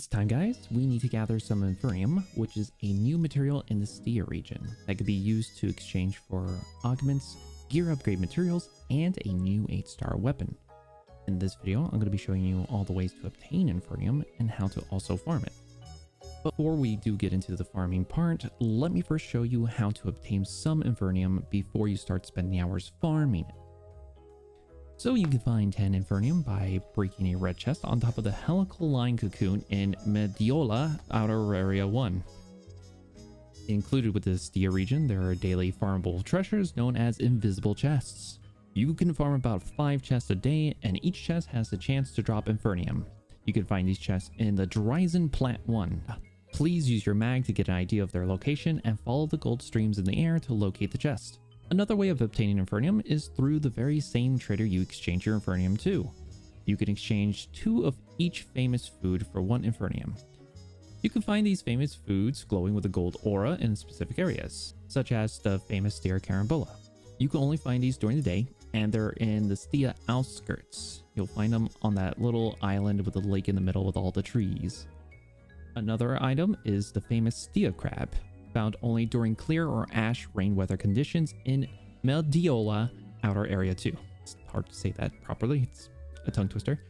It's time, guys. We need to gather some Infernium, which is a new material in the Stia region that could be used to exchange for augments, gear upgrade materials, and a new 8-star weapon. In this video, I'm going to be showing you all the ways to obtain Infernium and how to also farm it. Before we do get into the farming part, let me first show you how to obtain some Infernium before you start spending hours farming it. So you can find 10 Infernium by breaking a red chest on top of the helical line cocoon in Mediola Outer Area 1. Included with the Stia region, there are daily farmable treasures known as invisible chests. You can farm about 5 chests a day, and each chest has the chance to drop Infernium. You can find these chests in the Dazzle Plant 1. Please use your mag to get an idea of their location and follow the gold streams in the air to locate the chest. Another way of obtaining Infernium is through the very same trader you exchange your Infernium to. You can exchange 2 of each famous food for 1 Infernium. You can find these famous foods glowing with a gold aura in specific areas, such as the famous Stia Carambola. You can only find these during the day, and they're in the Stia outskirts. You'll find them on that little island with a lake in the middle with all the trees. Another item is the famous Stia crab, found only during clear or ash rain weather conditions in Mediola Outer Area 2. It's hard to say that properly, it's a tongue twister.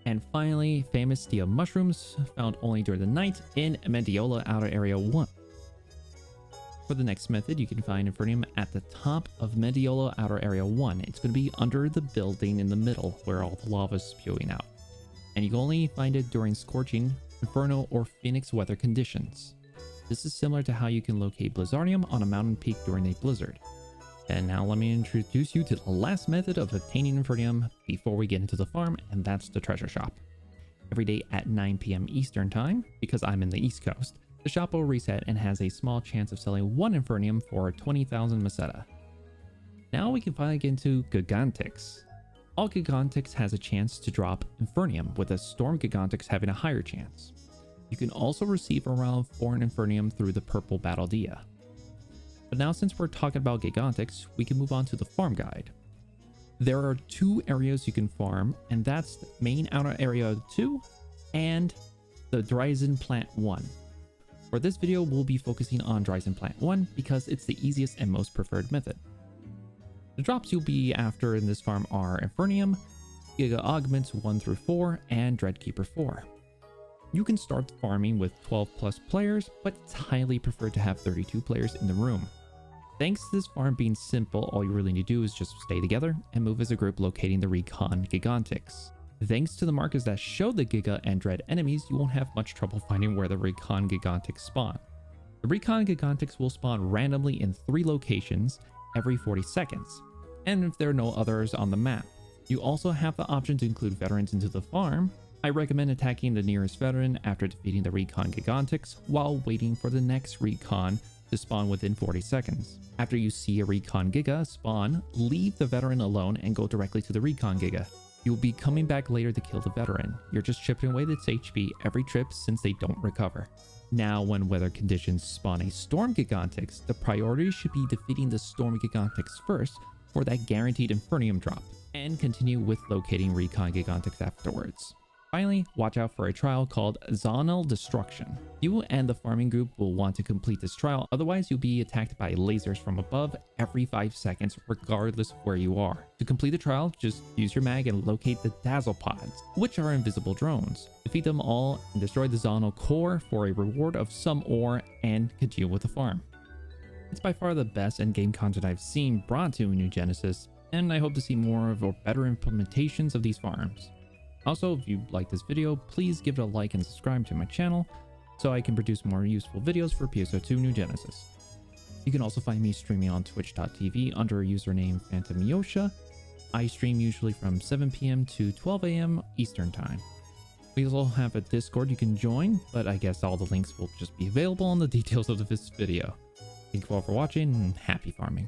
And finally, famous Stia mushrooms, found only during the night in Mediola Outer Area 1. For the next method, you can find Infernium at the top of Mediola Outer Area 1. It's going to be under the building in the middle where all the lava is spewing out. And you can only find it during scorching, inferno, or phoenix weather conditions. This is similar to how you can locate blizzardium on a mountain peak during a blizzard. And now let me introduce you to the last method of obtaining Infernium before we get into the farm, and that's the treasure shop. Every day at 9 p.m. Eastern time, because I'm in the East Coast, the shop will reset and has a small chance of selling 1 Infernium for 20,000 Meseta. Now we can finally get into Gigantix. All Gigantix has a chance to drop Infernium, with a Storm Gigantix having a higher chance. You can also receive around 4 Infernium through the purple battle dia. But now, since we're talking about Gigantix, we can move on to the farm guide. There are 2 areas you can farm, and that's the main outer area 2 and the Dazzle Plant 1. For this video, we'll be focusing on Dazzle Plant 1 because it's the easiest and most preferred method. The drops you'll be after in this farm are Infernium, Giga Augments 1 through 4, and Dreadkeeper 4. You can start farming with 12 plus players, but it's highly preferred to have 32 players in the room. Thanks to this farm being simple, all you really need to do is just stay together and move as a group, locating the Recon Gigantix. Thanks to the markers that show the Giga and Dread enemies, you won't have much trouble finding where the Recon Gigantix spawn. The Recon Gigantix will spawn randomly in 3 locations every 40 seconds, and if there are no others on the map. You also have the option to include veterans into the farm. I recommend attacking the nearest veteran after defeating the Recon Gigantix while waiting for the next Recon to spawn within 40 seconds. After you see a Recon Giga spawn, leave the veteran alone and go directly to the Recon Giga. You'll be coming back later to kill the veteran. You're just chipping away its HP every trip since they don't recover. Now, when weather conditions spawn a Storm Gigantix, the priority should be defeating the Storm Gigantix first for that guaranteed Infernium drop, and continue with locating Recon Gigantix afterwards. Finally, watch out for a trial called Zonnel Destruction. You and the farming group will want to complete this trial, otherwise you'll be attacked by lasers from above every 5 seconds regardless of where you are. To complete the trial, just use your mag and locate the Dazzle pods, which are invisible drones. Defeat them all and destroy the Zonnel core for a reward of some ore, and continue with the farm. It's by far the best endgame content I've seen brought to New Genesis, and I hope to see more of or better implementations of these farms. Also, if you like this video, please give it a like and subscribe to my channel so I can produce more useful videos for PSO2 New Genesis. You can also find me streaming on twitch.tv under a username Phantom Yosha. I stream usually from 7 p.m. to 12 a.m. Eastern Time. We also have a Discord you can join, but I guess all the links will just be available in the details of this video. Thank you all for watching, and happy farming.